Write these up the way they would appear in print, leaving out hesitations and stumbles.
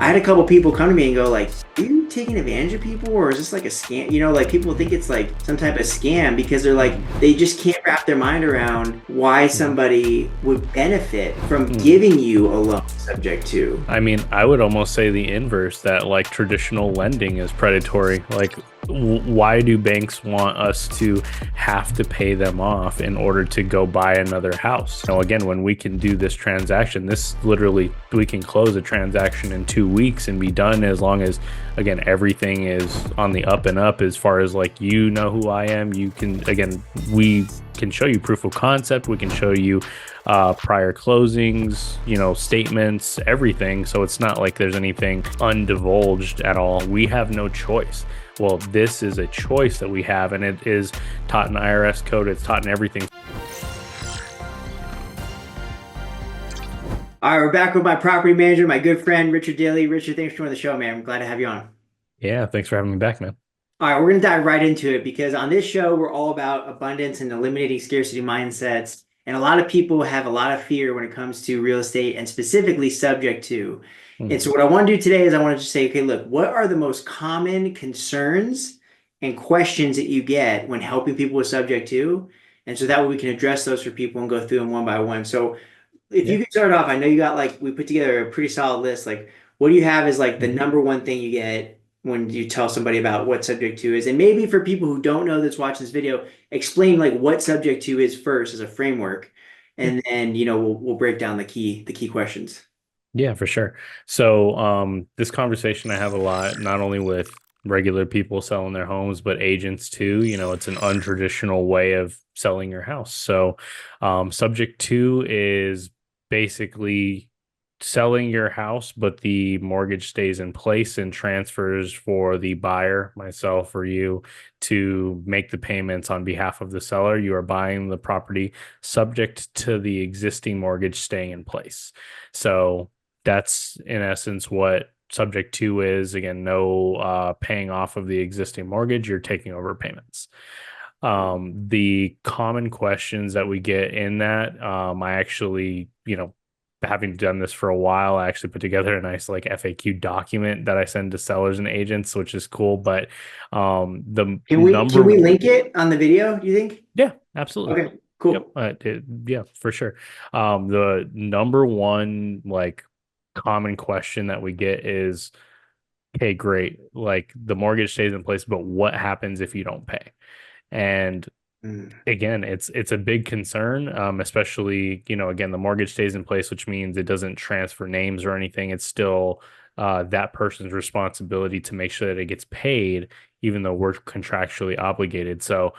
I had Mhm. a couple people come to me and go like, "Are you taking advantage of people, or is this like a scam?" You know, like people think it's like some type of scam because they're like Mhm. they just can't wrap their mind around why Mhm. somebody would benefit from Mhm. giving you a loan subject to. I mean, I would almost say the inverse, that like traditional lending is predatory. Like, why do banks want us to have to pay them off in order to go buy another house? Now, again, when we can do this transaction, this literally, we can close a transaction in 2 weeks and be done as long as, again, everything is on the up and up as far as like, you know who I am. You can, again, we can show you proof of concept. We can show you prior closings, statements, everything. So it's not like there's anything undivulged at all. We have no choice. Well, this is a choice that we have, and it is taught in IRS code. It's taught in everything. All right, we're back with my property manager, my good friend Richard Daly. Richard, thanks for joining the show, man. I'm glad to have you on. Yeah, thanks for having me back, man. All right, we're going to dive right into it because on this show, we're all about abundance and eliminating scarcity mindsets. And a lot of people have a lot of fear when it comes to real estate and specifically subject to. And so, Mhm. what I want to do today is I want to just say, okay, look, what are the most common concerns and questions that you get when helping people with subject to? And so that way we can address those for people and go through them one by one. So, if Yeah. you could start off, I know you got like, we put together a pretty solid list. Like, what do you have is like the Mhm. number one thing you get when you tell somebody about what subject to is? And maybe for people who don't know that's watching this video, explain like what subject to is first as a framework, Yeah. and then we'll break down the key questions. Yeah, for sure. So, this conversation I have a lot, not only with regular people selling their homes, but agents too. It's an untraditional way of selling your house. So, subject two is basically selling your house, but the mortgage stays in place and transfers for the buyer, myself or you, to make the payments on behalf of the seller. You are buying the property subject to the existing mortgage staying in place. So, that's in essence what subject two is. Again, no paying off of the existing mortgage, you're taking over payments. The common questions that we get in that, I actually, having done this for a while, I actually put together a nice like FAQ document that I send to sellers and agents, which is cool. But the Can we link it on the video, do you think? yeah, absolutely. Okay, Yep. cool. Yeah, for sure. The number one like common question that we get is, okay, great. Like the mortgage stays in place, but what happens if you don't pay? And Mm. again, it's a big concern, especially, again, the mortgage stays in place, which means it doesn't transfer names or anything. It's still that person's responsibility to make sure that it gets paid, even though we're contractually obligated. So,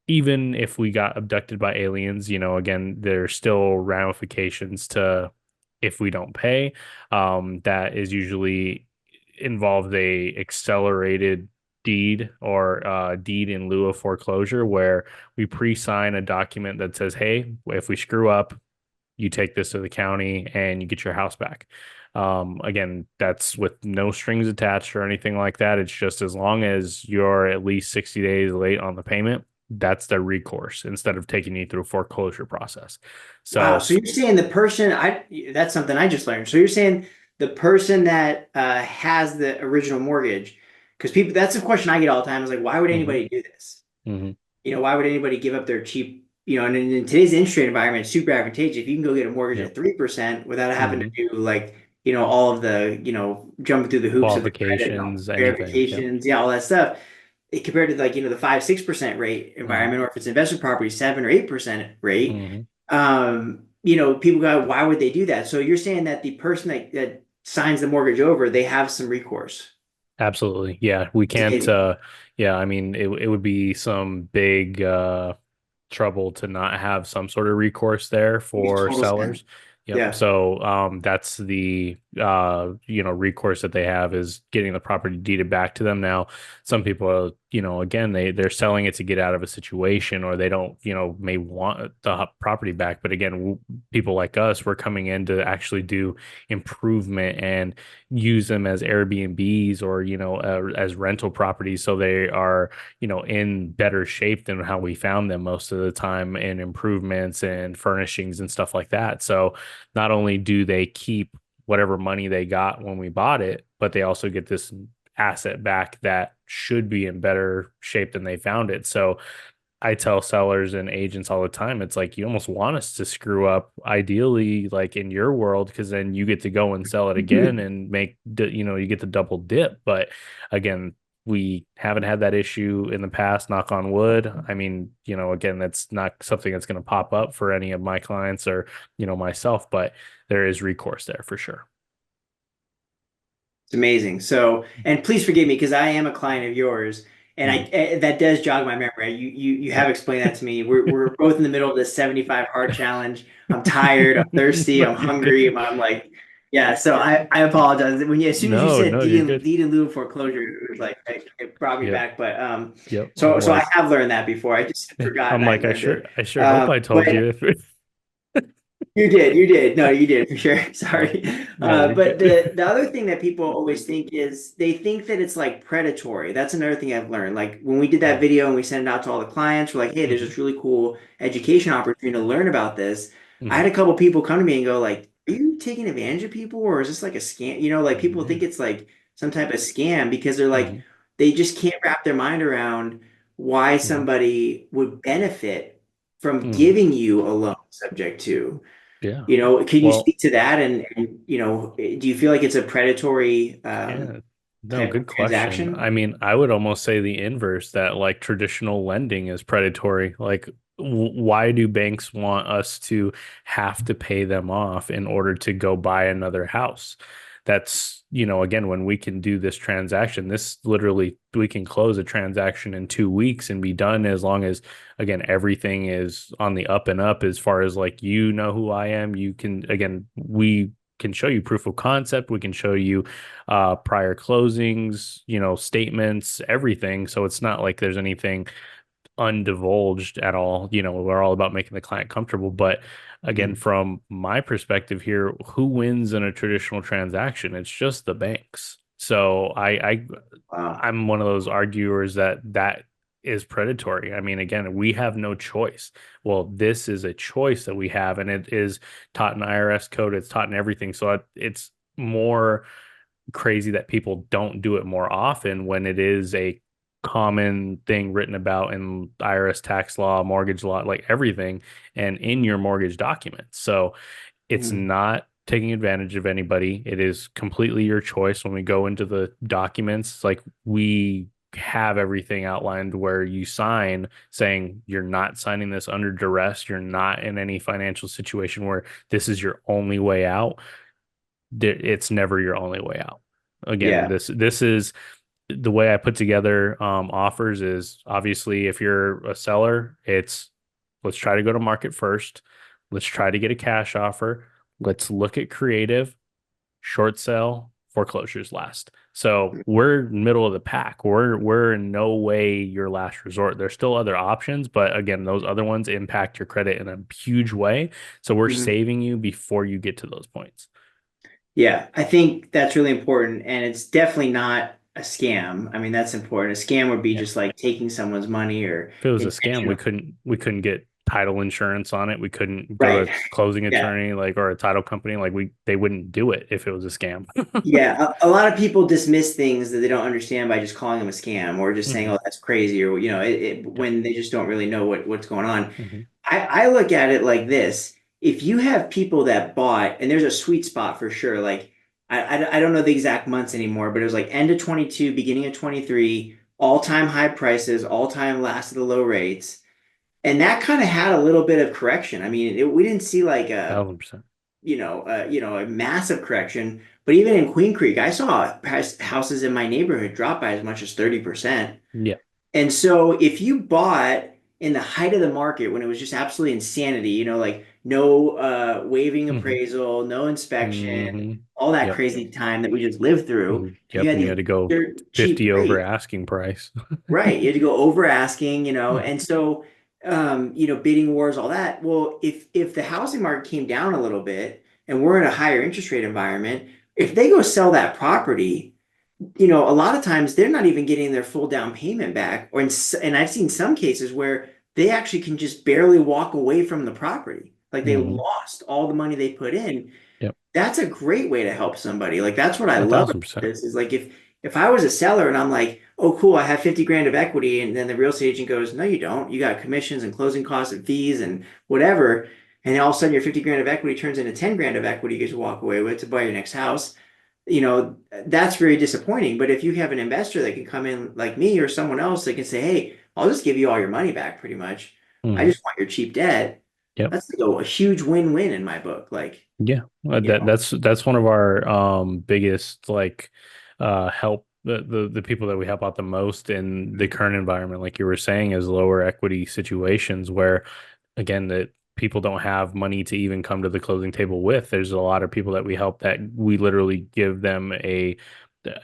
even if we got abducted by aliens, again, there's still ramifications to if we don't pay. That is usually involves a accelerated deed or deed in lieu of foreclosure, where we pre-sign a document that says, hey, if we screw up, you take this to the county and you get your house back. Again, that's with no strings attached or anything like that. It's just as long as you're at least 60 days late on the payment, that's the recourse instead of taking you through a foreclosure process. Wow. So, So you're saying the person that's something I just learned. So you're saying the person that has the original mortgage, because people that's a question I get all the time is like, why would mhm, anybody do this? mhm, Why would anybody give up their cheap, and in today's interest rate environment, it's super advantageous. If you can go get a mortgage yep, at 3% without having to mhm, do like, all of the, jumping through the hoops of the credit qualifications, anything. Yep. verifications, yeah, all that stuff. Compared to like, the 5-6% rate Mhm, environment, or if it's investment property, 7 or 8% rate, mhm. people go, why would they do that? So you're saying that the person that signs the mortgage over, they have some recourse. Absolutely. Yeah, we can't It yeah, I mean it would be some big trouble to not have some sort of recourse there makes for total sense. sellers. Yep. Yeah. So that's the recourse that they have, is getting the property deeded back to them. Now, some people are, again, they're selling it to get out of a situation, or they don't, may want the property back. But again, people like us, we're coming in to actually do improvement and use them as Airbnbs, or as rental properties, so they are in better shape than how we found them most of the time, in improvements and furnishings and stuff like that. So not only do they keep whatever money they got when we bought it, but they also get this asset back that should be in better shape than they found it. So I tell sellers and agents all the time, it's like you almost want us to screw up, ideally, like in your world, because then you get to go and sell it again and make, you get the double dip. But again, we haven't had that issue in the past, knock on wood. I mean, again, that's not something that's going to pop up for any of my clients or, myself, but there is recourse there for sure. It's amazing. So, and please forgive me because I am a client of yours, and that does jog my memory. You have explained that to me. We're both in the middle of this 75 hard challenge. I'm tired. I'm thirsty. I'm No, you're hungry. good. I'm like, yeah. So I apologize. As soon as you No, said no, you're good. deed in lieu of foreclosure, it was like it brought me Yep. back. But Yep. No so I worries. have learned that before. I just forgotten I'm I like, learned it. I sure hope I told But you. you did. No, you did for sure. Sorry. No, you're But good. the other thing that people always think is they think that it's like predatory. That's another thing I've learned. Like when we did that video and we sent it out to all the clients, we're like, hey, there's Hmm. this really cool education opportunity to learn about this. I Hmm. had a couple people come to me and go like, are you taking advantage of people or is this like a scam? Like people think Yeah. it's like some type of scam because they're like, Hmm. they just can't wrap their mind around why Hmm. somebody would benefit from Hmm. giving you a loan subject to. Yeah. Can you Well, speak to that? And do you feel like it's a predatory yeah. No, type of good question. transaction? I mean, I would almost say the inverse, that like traditional lending is predatory. Like, why do banks want us to have to pay them off in order to go buy another house? That's, again, when we can do this transaction, this literally, we can close a transaction in 2 weeks and be done, as long as, again, everything is on the up and up, as far as like, who I am. You can, again, we can show you proof of concept. We can show you prior closings, statements, everything. So it's not like there's anything undivulged at all. We're all about making the client comfortable. But again, Mhm. from my perspective here, who wins in a traditional transaction? It's just the banks. So Wow. I'm one of those arguers that is predatory. I mean, again, we have no choice. Well, this is a choice that we have, and it is taught in IRS code. It's taught in everything. So it's more crazy that people don't do it more often when it is a common thing written about in IRS tax law, mortgage law, like everything, and in your mortgage documents. So it's Mhm. not taking advantage of anybody. It is completely your choice. When we go into the documents, like we have everything outlined where you sign saying you're not signing this under duress. You're not in any financial situation where this is your only way out. It's never your only way out. Again, Yeah. this is the way I put together offers. Is obviously, if you're a seller, it's let's try to go to market first. Let's try to get a cash offer. Let's look at creative, short sale, foreclosures last. So we're middle of the pack. We're in no way your last resort. There's still other options, but again, those other ones impact your credit in a huge way. So we're Mhm. saving you before you get to those points. Yeah, I think that's really important, and it's definitely not a scam. I mean, that's important. A scam would be Yeah. just like taking someone's money or If it was a scam, we intentional. couldn't get title insurance on it. We couldn't go to Right. a closing Yeah. attorney like or a title company. Like they wouldn't do it if it was a scam. Yeah, a lot of people dismiss things that they don't understand by just calling them a scam or just saying, Hmm. "Oh, that's crazy," or Yep. when they just don't really know what's going on. Hmm. I look at it like this: if you have people that bought, and there's a sweet spot for sure. Like I don't know the exact months anymore, but it was like end of 22, beginning of 23, all-time high prices, all-time last of the low rates, and that kind of had a little bit of correction. I mean, we didn't see like a 1,000%. a massive correction. But even in Queen Creek, I saw houses in my neighborhood drop by as much as 30%. Yeah. And so if you bought in the height of the market when it was just absolutely insanity, like no waiving Hmm. appraisal, no inspection, Hmm. all that Yep. crazy time that we just lived through, and you Yep. had And you these had to go dirt cheap 50 over rates. asking price. Right. You had to go over asking, Hmm. and so bidding wars, all that. Well, if the housing market came down a little bit and we're in a higher interest rate environment, if they go sell that property, a lot of times they're not even getting their full down payment back, and I've seen some cases where they actually can just barely walk away from the property. Like they Hmm. lost all the money they put in. Yep. that's a great way to help somebody. Like that's what I A love about thousand percent. this is like if I was a seller and I'm like, oh cool, I have 50 grand of equity, and then the real estate agent goes, no, you don't. You got commissions and closing costs and fees and whatever. And all of a sudden your 50 grand of equity turns into 10 grand of equity you get to walk away with to buy your next house. That's very disappointing. But if you have an investor that can come in like me or someone else that can say, hey, I'll just give you all your money back pretty much. I Mhm. just want your cheap debt. Yep. That's like a huge win-win in my book. Like, Yeah, you know, that's one of our biggest like help the people that we help out the most in the current environment, like you were saying, is lower equity situations where again that people don't have money to even come to the closing table with. There's a lot of people that we help that we literally give them a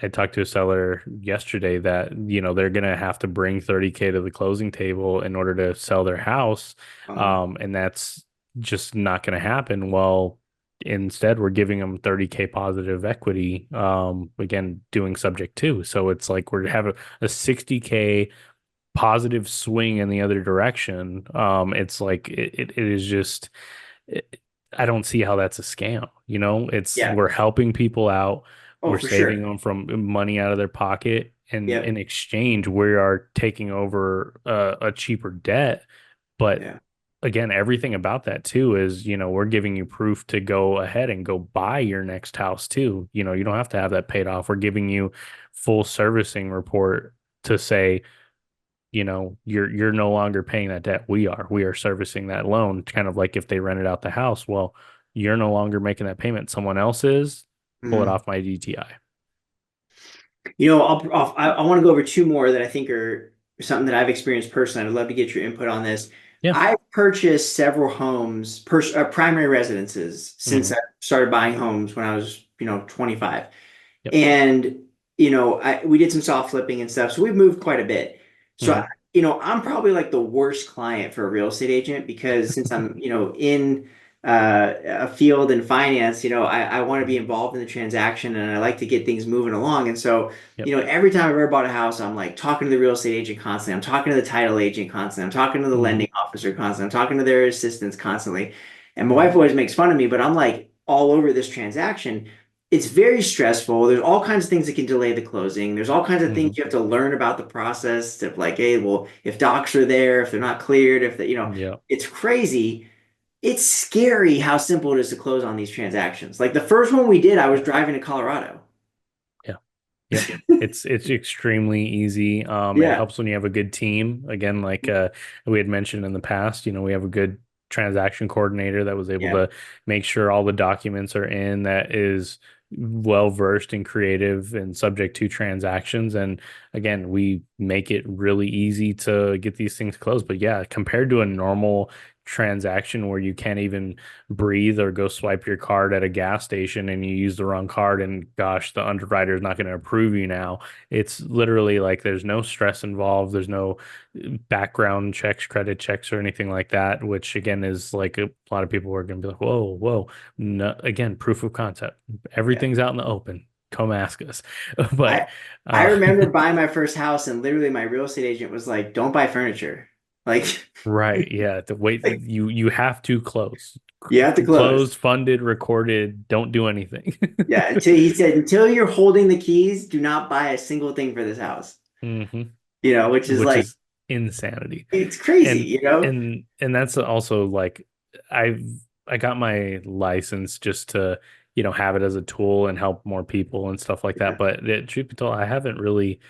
I talked to a seller yesterday that they're gonna have to bring 30K to the closing table in order to sell their house, and that's just not going to happen. Well, instead, we're giving them 30K positive equity, again, doing subject to. So it's like we're having a 60K positive swing in the other direction. It's like it is just, it, I don't see how that's a scam. It's yeah. we're helping people out, Oh, we're for saving sure. them from money out of their pocket. And in Yep. exchange, we are taking over a cheaper debt. But Yeah. again, everything about that too is, we're giving you proof to go ahead and go buy your next house too. You don't have to have that paid off. We're giving you full servicing report to say, you're no longer paying that debt. We are servicing that loan. Kind of like if they rented out the house, well, you're no longer making that payment. Someone else is. Pull it Mhm. off my DTI. I want to go over two more that I think are something that I've experienced personally. I'd love to get your input on this. Yeah. I've purchased several homes, primary residences, since Hmm. I started buying homes when I was, 25. Yep. And, we did some soft flipping and stuff. So we've moved quite a bit. So, Hmm. I'm probably like the worst client for a real estate agent because since I'm, in a field in finance, I want to be Hmm. involved in the transaction and I like to get things moving along. And so, Yep. every time I've ever bought a house, I'm like talking to the real estate agent constantly. I'm talking to the title agent constantly. I'm talking to the Hmm. lending officer constantly. I'm talking to their assistants constantly. And my Hmm. wife always makes fun of me, but I'm like all over this transaction. It's very stressful. There's all kinds of things that can delay the closing. There's all kinds of Hmm. things you have to learn about the process of like, hey, well, if docs are there, if they're not cleared, if Yeah. it's crazy. It's scary how simple it is to close on these transactions. Like the first one we did, I was driving to Colorado. Yeah. Yep. It's extremely easy. It Yeah. helps when you have a good team. Again, like we had mentioned in the past, we have a good transaction coordinator that was able Yeah. to make sure all the documents are in, that is well versed and creative and subject to transactions. And again, we make it really easy to get these things closed. But yeah, compared to a normal transaction where you can't even breathe or go swipe your card at a gas station and you use the wrong card and gosh, the underwriter is not going to approve you now. It's literally like there's no stress involved. There's no background checks, credit checks, or anything like that, which again is like a lot of people are going to be like, whoa, whoa. No, again, proof of concept. Yeah. Everything's out in the open. Come ask us. But I I uh remember buying my first house and literally my real estate agent was like, "Don't buy furniture." Like, right, yeah, the wait, like you have to close. you have to close. Closed, funded, recorded, don't do anything. Yeah, until you're holding the keys, do not buy a single thing for this house. Hmm. Which is Which like is insanity. it's crazy, And that's also like I've I got my license just to, have it as a tool and help more people and stuff like that. Yeah. But truth be told, I haven't really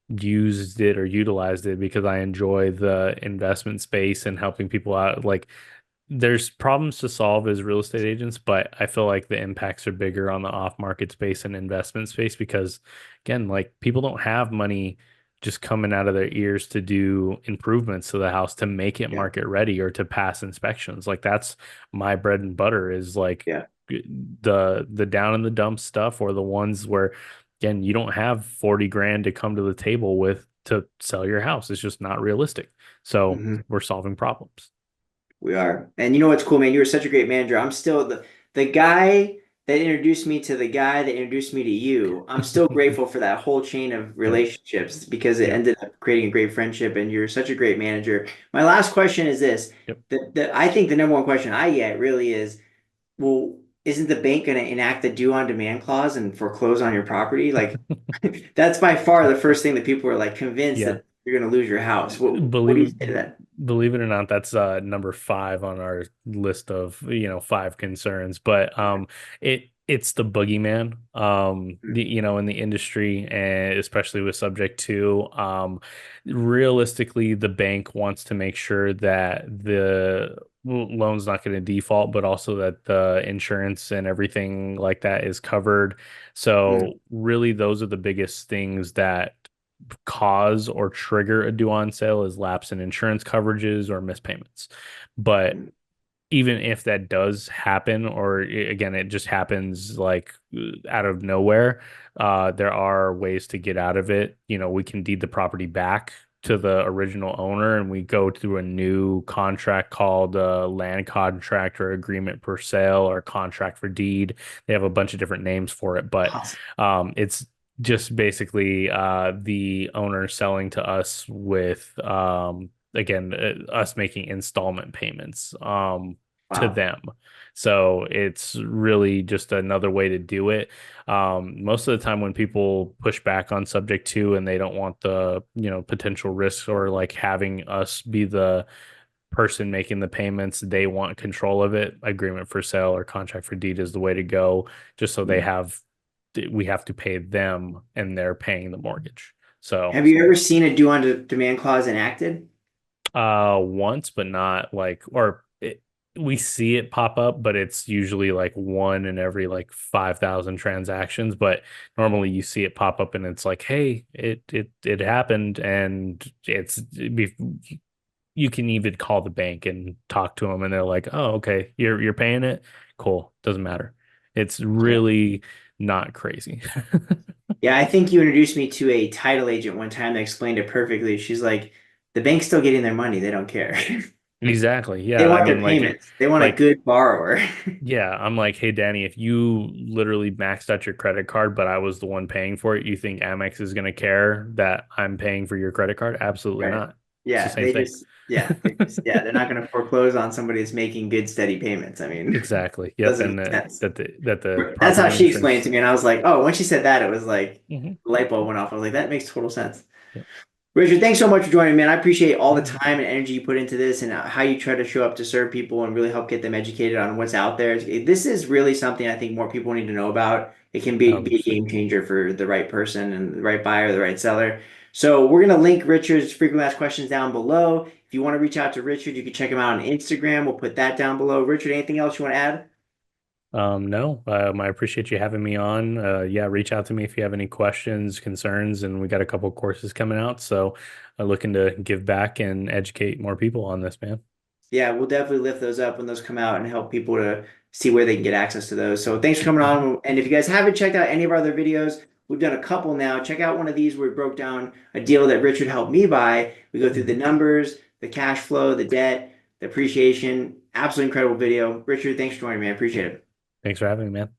used it or utilized it because I enjoy the investment space and helping people out. Like there's problems to solve as real estate agents, but I feel like the impacts are bigger on the off market space and investment space because, again, like people don't have money just coming out of their ears to do improvements to the house to make it Yeah. market ready or to pass inspections. Like that's my bread and butter is like Yeah. the down in the dump stuff or the ones where, again, you don't have 40 grand to come to the table with to sell your house. It's just not realistic. So Mhm. we're solving problems. We are. And you know what's cool, man? You were such a great manager. I'm still the guy that introduced me to the guy that introduced me to you. I'm still grateful for that whole chain of Yep. relationships because it Yep. ended up creating a great friendship and you're such a great manager. My last question is this. Yep. I think the number one question I get really is, well, isn't the bank going to enact the due on demand clause and foreclose on your property? Like, that's by far the first thing that people are like convinced Yeah. that you're going to lose your house. What do you Believe say to that? believe it or not, that's number five on our list of, five concerns. But it's the boogeyman, in the industry, and especially with subject to. Realistically, the bank wants to make sure that the loan's not going to default, but also that the insurance and everything like that is covered. Mm, So really, those are the biggest things that cause or trigger a due on sale is lapse in insurance coverages or missed payments. But mm, even if that does happen, or again, it just happens like out of nowhere, there are ways to get out of it. We can deed the property back to the original owner and we go through a new contract called land contract or agreement per sale or contract for deed. They have a bunch of different names for it, but awesome. it's just basically the owner selling to us with again us making installment payments to Wow. them. So it's really just another way to do it. Most of the time when people push back on subject to and they don't want the, potential risks or like having us be the person making the payments, they want control of it. Agreement for sale or contract for deed is the way to go, just so Mm. we have to pay them and they're paying the mortgage. So Have you ever seen a due on demand clause enacted? once, but not like, we see it pop up, but it's usually like one in every like 5,000 transactions. But normally you see it pop up and it's like, hey, it happened, and you can even call the bank and talk to them, and they're like, oh, okay, you're paying it, cool, doesn't matter. It's Yeah. really not crazy. Yeah, I think you introduced me to a title agent one time that explained it perfectly. She's like, the bank's still getting their money. They don't care. Exactly. They Yeah. I want their mean, payments. They want a like, good borrower. yeah, I'm like, hey, Danny, if you literally maxed out your credit card, but I was the one paying for it, you think Amex is going to care that I'm paying for your credit card? Absolutely Right. not. It's the Yeah, same thing. they're not going to foreclose on somebody that's making good, steady payments. I mean, Exactly. Yep. doesn't And make sense. that the That's how property she explained it to insurance. me, and I was like, oh, when she said that, it was like Mhm. the light bulb went off. I was like, that makes total sense. Yep. Richard, thanks so much for joining, man. I appreciate all the Yeah. time and energy you put into this and how you try to show up to serve people and really help get them educated on what's out there. This is really something I think more people need to know about. It can be a 100%. game changer for the right person and the right buyer, the right seller. So we're going to link Richard's frequently asked questions down below. If you want to reach out to Richard, you can check him out on Instagram. We'll put that down below. Richard, anything else you want to add? No, I appreciate you having me on. Yeah, reach out to me if you have any questions, concerns, and we got a couple courses coming out. So I'm looking to give back and educate more people on this, man. Yeah, we'll definitely lift those up when those come out and help people to see where they can get access to those. So thanks for coming Mhm. on. And if you guys haven't checked out any of our other videos, we've done a couple now. Check out one of these where we broke down a deal that Richard helped me buy. We go through the Mhm. numbers, the cash flow, the debt, the appreciation. Absolutely incredible video. Richard, thanks for joining me. I appreciate it. Thanks for having me, man.